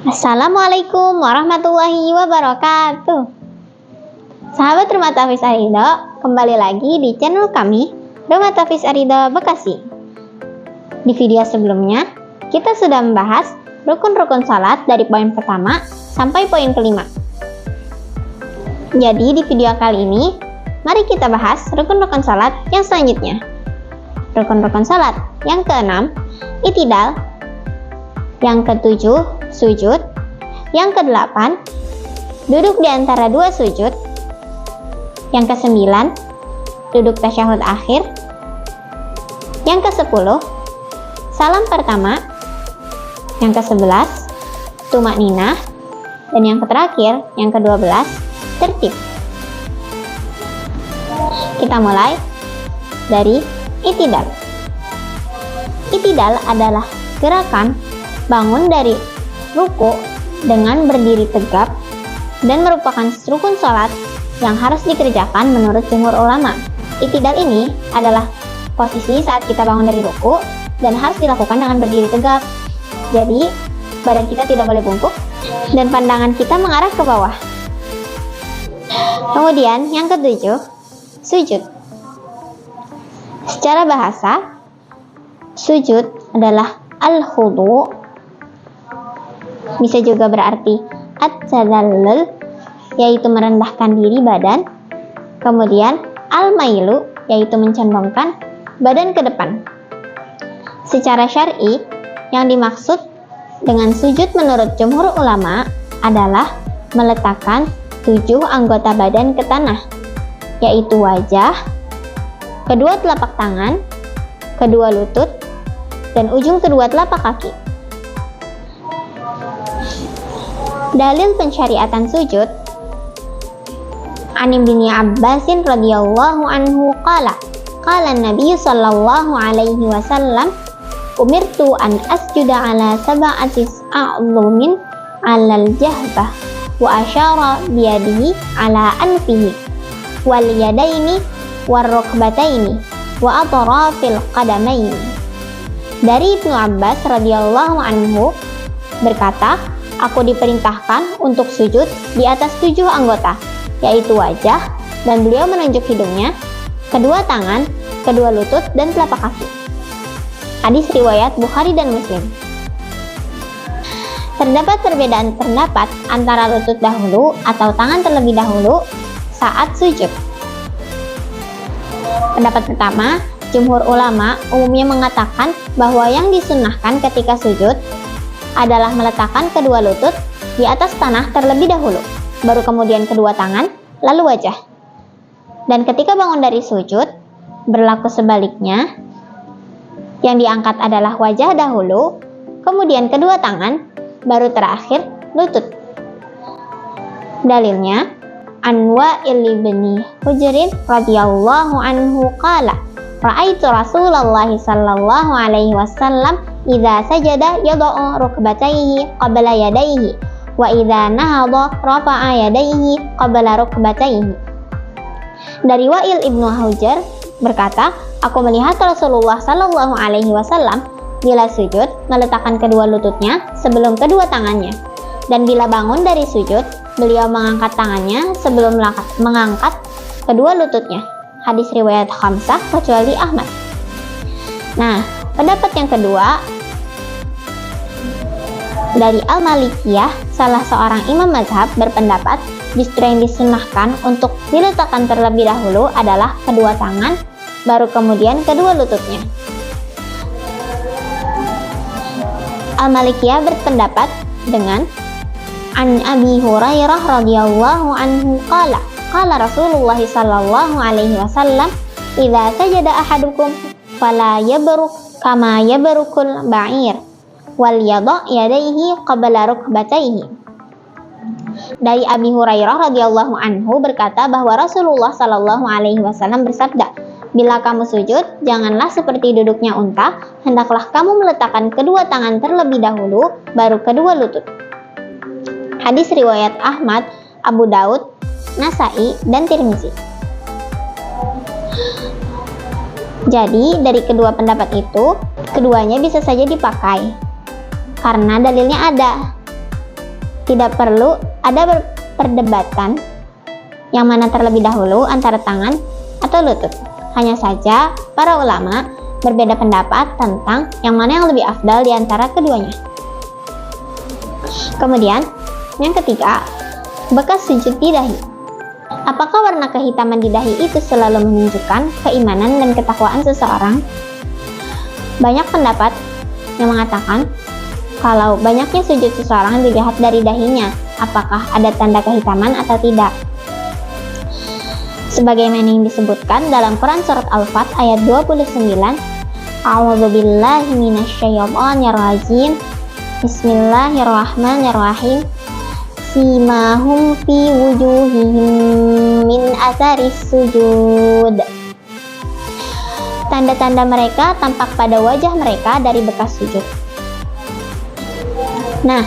Assalamualaikum warahmatullahi wabarakatuh. Sahabat Rumah Tahfiz Arido, kembali lagi di channel kami, Rumah Tahfiz Arido Bekasi. Di video sebelumnya, kita sudah membahas rukun-rukun salat dari poin pertama sampai poin kelima. Jadi di video kali ini, mari kita bahas rukun-rukun salat yang selanjutnya. Rukun-rukun salat yang keenam, i'tidal. Yang ketujuh, sujud. Yang kedelapan, duduk di antara dua sujud. Yang kesembilan, duduk tasyahud akhir. Yang kesepuluh, salam pertama. Yang kesebelas, tumakninah. Dan yang terakhir, yang ke-12, tertib. Kita mulai dari i'tidal. I'tidal adalah gerakan bangun dari ruku dengan berdiri tegap dan merupakan rukun sholat yang harus dikerjakan menurut jumhur ulama. I'tidal ini adalah posisi saat kita bangun dari ruku dan harus dilakukan dengan berdiri tegap. Jadi, badan kita tidak boleh bungkuk dan pandangan kita mengarah ke bawah. Kemudian, yang ketujuh, sujud. Secara bahasa, sujud adalah al-khudu', bisa juga berarti at-tadallul, yaitu merendahkan diri badan. Kemudian al-mailu, yaitu mencondongkan badan ke depan. Secara syar'i, yang dimaksud dengan sujud menurut jumhur ulama adalah meletakkan 7 anggota badan ke tanah, yaitu wajah, kedua telapak tangan, kedua lutut, dan ujung kedua telapak kaki. Dalil pensyariatan sujud, An Ibni Abbasin radhiyallahu anhu qala Nabi sallallahu alaihi wasallam, umirtu an asjuda ala sab'ati a'dhumin 'alal jahbah wa asyara biyadihi ala anfihi wal yadaini war rukbataini wa atrafil qadamaini. Dari Ibnu Abbas radhiyallahu anhu berkata, aku diperintahkan untuk sujud di atas 7 anggota, yaitu wajah, dan beliau menunjuk hidungnya, kedua tangan, kedua lutut, dan telapak kaki. Hadis riwayat Bukhari dan Muslim. Terdapat perbedaan pendapat antara lutut dahulu atau tangan terlebih dahulu saat sujud. Pendapat pertama, jumhur ulama umumnya mengatakan bahwa yang disunnahkan ketika sujud adalah meletakkan kedua lutut di atas tanah terlebih dahulu, baru kemudian kedua tangan, lalu wajah. Dan ketika bangun dari sujud, berlaku sebaliknya, yang diangkat adalah wajah dahulu, kemudian kedua tangan, baru terakhir lutut. Dalilnya, An Wa'il bin Hujr radhiyallahu anhu qala, ra'aitu Rasulullah sallallahu alaihi wasallam idza sajada yada'u rukbatayhi qabla yadayhi wa idza nahadha rafa'a yadayhi qabla rukbatayhi. Dari Wa'il ibnu Hujr berkata, aku melihat Rasulullah sallallahu alaihi wasallam bila sujud meletakkan kedua lututnya sebelum kedua tangannya, dan bila bangun dari sujud beliau mengangkat tangannya sebelum mengangkat kedua lututnya. Hadis riwayat Khamsah kecuali Ahmad. Nah, pendapat yang kedua dari Al-Malikiyah, salah seorang imam mazhab, berpendapat justru yang disunnahkan untuk diletakkan terlebih dahulu adalah kedua tangan, baru kemudian kedua lututnya. Al-Malikiyah berpendapat dengan An Abi Hurairah radhiyallahu anhu qala Rasulullah sallallahu alaihi wasallam, idza sajada ahadukum fala yabruk kama yabrukul ba'ir wal yada' yadayhi qabla rukbatayhi. Dari Abi Hurairah radhiyallahu anhu berkata bahwa Rasulullah sallallahu alaihi wasallam bersabda, bila kamu sujud, janganlah seperti duduknya unta, hendaklah kamu meletakkan kedua tangan terlebih dahulu, baru kedua lutut. Hadis riwayat Ahmad, Abu Daud, Nasai, dan Tirmizi. Jadi, dari kedua pendapat itu, keduanya bisa saja dipakai karena dalilnya ada. Tidak perlu ada perdebatan yang mana terlebih dahulu antara tangan atau lutut. Hanya saja para ulama berbeda pendapat tentang yang mana yang lebih afdal di antara keduanya. Kemudian, yang ketiga, bekas sujud di dahi. Apakah warna kehitaman di dahi itu selalu menunjukkan keimanan dan ketakwaan seseorang? Banyak pendapat yang mengatakan kalau banyaknya sujud seseorang dilihat dari dahinya, apakah ada tanda kehitaman atau tidak. Sebagaimana yang disebutkan dalam Quran Surat Al-Fat ayat 29, A'udzubillahi minasyaitonirrajim. Bismillahirrahmanirrahim. Simahum fi wujuhihim min atharis sujud. Tanda-tanda mereka tampak pada wajah mereka dari bekas sujud. Nah,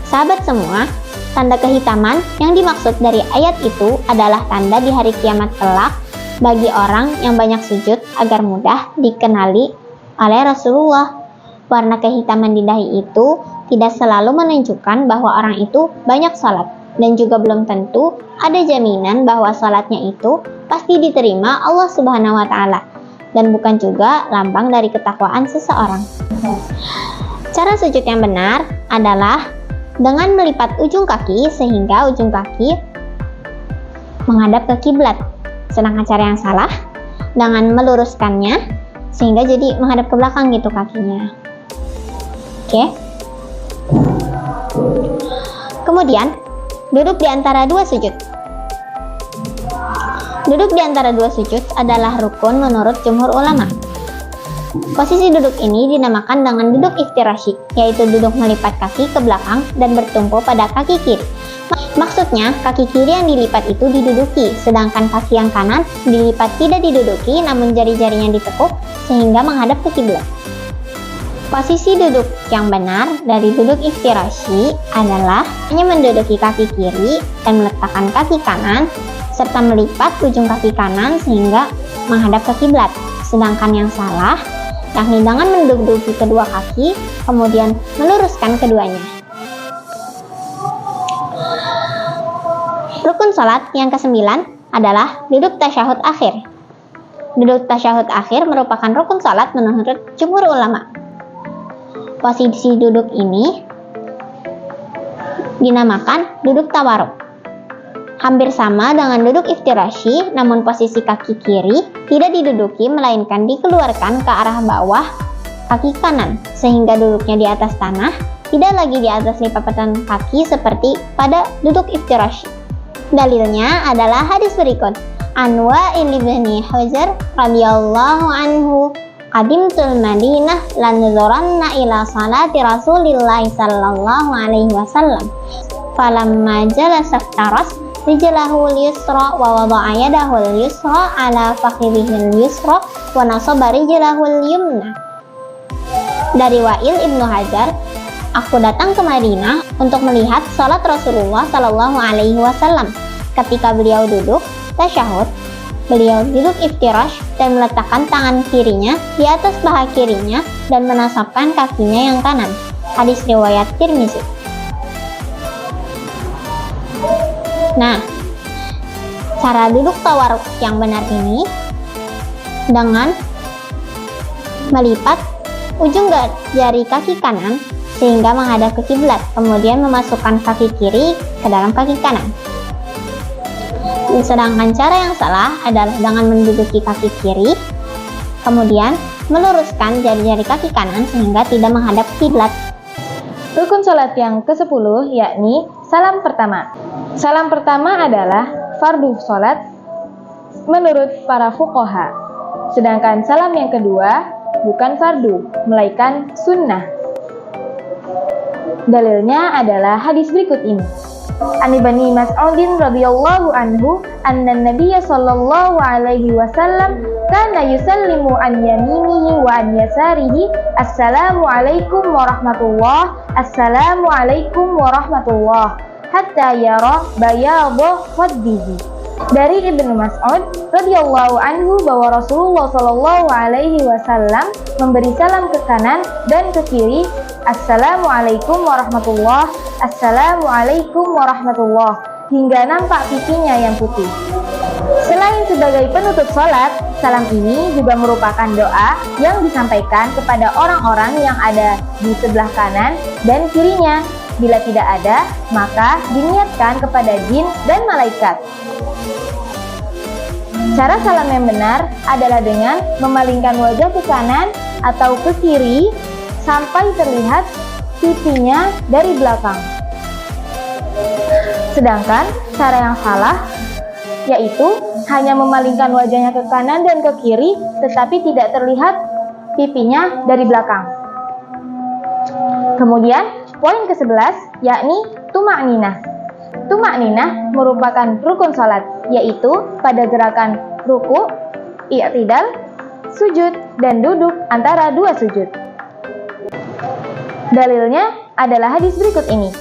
sahabat semua, tanda kehitaman yang dimaksud dari ayat itu adalah tanda di hari kiamat kelak bagi orang yang banyak sujud agar mudah dikenali oleh Rasulullah. Warna kehitaman di dahi itu tidak selalu menunjukkan bahwa orang itu banyak salat, dan juga belum tentu ada jaminan bahwa salatnya itu pasti diterima Allah Subhanahu wa Ta'ala, dan bukan juga lambang dari ketakwaan seseorang. Cara sujud yang benar adalah dengan melipat ujung kaki sehingga ujung kaki menghadap ke kiblat, sedangkan cara yang salah dengan meluruskannya sehingga jadi menghadap ke belakang gitu kakinya. Oke. Kemudian, duduk di antara dua sujud. Duduk di antara dua sujud adalah rukun menurut jumhur ulama. Posisi duduk ini dinamakan dengan duduk iftirashi, yaitu duduk melipat kaki ke belakang dan bertumpu pada kaki kiri. Maksudnya, kaki kiri yang dilipat itu diduduki, sedangkan kaki yang kanan dilipat tidak diduduki, namun jari-jarinya ditekuk sehingga menghadap ke kiblat. Posisi duduk yang benar dari duduk iftirashi adalah hanya menduduki kaki kiri dan meletakkan kaki kanan serta melipat ujung kaki kanan sehingga menghadap ke kiblat. Sedangkan yang salah yakni dengan menduduki kedua kaki kemudian meluruskan keduanya. Rukun salat yang ke-9 adalah duduk tasyahud akhir. Duduk tasyahud akhir merupakan rukun salat menurut jumhur ulama. Posisi duduk ini dinamakan duduk tawaruk. Hampir sama dengan duduk iftirashi, namun posisi kaki kiri tidak diduduki melainkan dikeluarkan ke arah bawah kaki kanan, sehingga duduknya di atas tanah, tidak lagi di atas lipatan kaki seperti pada duduk iftirashi. Dalilnya adalah hadis berikut. An Wa'il bin Hujr radhiyallahu anhu, qadimtul Madinah lanzuranna ila salati Rasulillah sallallahu alaihi wasallam. Falamma jalasa taras rijlahu al-yusra wa wada'a yadahu al-yusra ala fakhidhihi al-yusra wa nasaba rijlahu al-yumna. Dari Wa'il ibnu Hajar, aku datang ke Madinah untuk melihat salat Rasulullah sallallahu alaihi wasallam. Ketika beliau duduk tasyahud, beliau duduk iftirash dan meletakkan tangan kirinya di atas paha kirinya dan menasabkan kakinya yang kanan. Hadis riwayat Tirmizi. Nah, cara duduk tawaruk yang benar ini dengan melipat ujung jari kaki kanan sehingga menghadap ke kiblat, kemudian memasukkan kaki kiri ke dalam kaki kanan. Sedangkan cara yang salah adalah dengan menduduki kaki kiri, kemudian meluruskan jari-jari kaki kanan sehingga tidak menghadap kiblat. Rukun salat yang ke-10 yakni salam pertama. Salam pertama adalah fardu salat menurut para fuqaha. Sedangkan salam yang kedua bukan fardu, melainkan sunnah. Dalilnya adalah hadis berikut ini. An Ibnu Mas'udin radhiyallahu anhu anna Nabiyya sallallahu alaihi wasallam kana yusallimu an yaminihi wa an yasarihi assalamu alaikum warahmatullah assalamu alaikum warahmatullah hatta yara bayadha khaddihi Dari Ibnu Mas'ud radhiyallahu anhu bahwa Rasulullah shallallahu alaihi wasallam memberi salam ke kanan dan ke kiri, Assalamualaikum warahmatullah, Assalamualaikum warahmatullah, hingga nampak pipinya yang putih. Selain sebagai penutup sholat, salam ini juga merupakan doa yang disampaikan kepada orang-orang yang ada di sebelah kanan dan kirinya. Bila tidak ada, maka diniatkan kepada jin dan malaikat. Cara salam yang benar adalah dengan memalingkan wajah ke kanan atau ke kiri sampai terlihat pipinya dari belakang. Sedangkan cara yang salah yaitu hanya memalingkan wajahnya ke kanan dan ke kiri tetapi tidak terlihat pipinya dari belakang. Kemudian poin ke-11 yakni tuma'ninah. Tuma'ninah merupakan rukun salat, yaitu pada gerakan ruku, i'tidal, sujud, dan duduk antara dua sujud. Dalilnya adalah hadis berikut ini.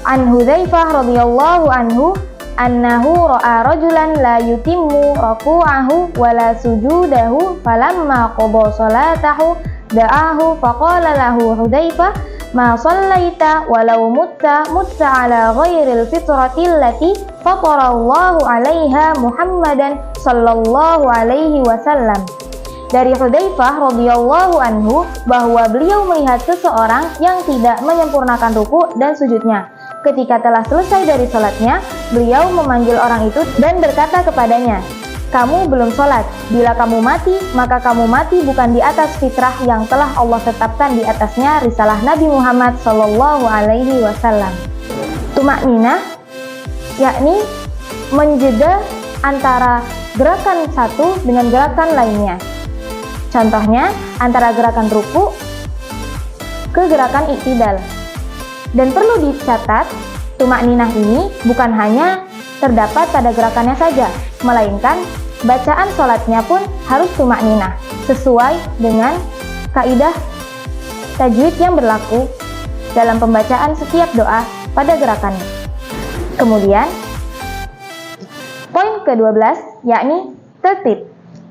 An Hudzaifah radhiyallahu anhu annahu ra'a rajulan la yutimmu raku'ahu wa la sujudahu falamma qada salatahu da'ahu faqala lahu Hudzaifah ma sallaita walau mutta ala ghairil fitrati allati fatarallahu 'alaiha Muhammadan sallallahu alaihi wasallam. Dari Hudzaifah radhiyallahu anhu bahwa beliau melihat seseorang yang tidak menyempurnakan ruku dan sujudnya. Ketika telah selesai dari salatnya, beliau memanggil orang itu dan berkata kepadanya, "Kamu belum sholat. Bila kamu mati, maka kamu mati bukan di atas fitrah yang telah Allah tetapkan di atasnya risalah Nabi Muhammad Sallallahu Alaihi Wasallam." Tuma'ninah yakni menjeda antara gerakan satu dengan gerakan lainnya. Contohnya antara gerakan ruku ke gerakan i'tidal. Dan perlu dicatat, tuma'ninah ini bukan hanya terdapat pada gerakannya saja, melainkan bacaan sholatnya pun harus tuma'ninah sesuai dengan kaidah tajwid yang berlaku dalam pembacaan setiap doa pada gerakannya. Kemudian poin ke-12 yakni tertib.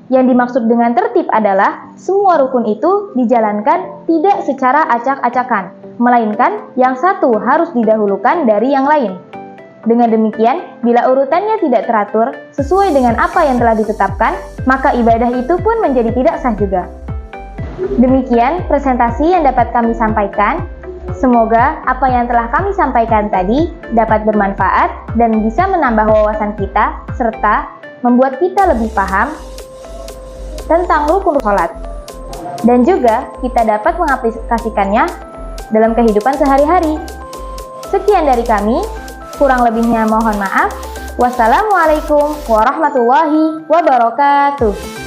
Yang dimaksud dengan tertib adalah semua rukun itu dijalankan tidak secara acak-acakan, melainkan yang satu harus didahulukan dari yang lain. Dengan demikian, bila urutannya tidak teratur sesuai dengan apa yang telah ditetapkan, maka ibadah itu pun menjadi tidak sah juga. Demikian presentasi yang dapat kami sampaikan. Semoga apa yang telah kami sampaikan tadi dapat bermanfaat dan bisa menambah wawasan kita serta membuat kita lebih paham tentang rukun sholat. Dan juga kita dapat mengaplikasikannya dalam kehidupan sehari-hari. Sekian dari kami. Kurang lebihnya mohon maaf. Wassalamualaikum warahmatullahi wabarakatuh.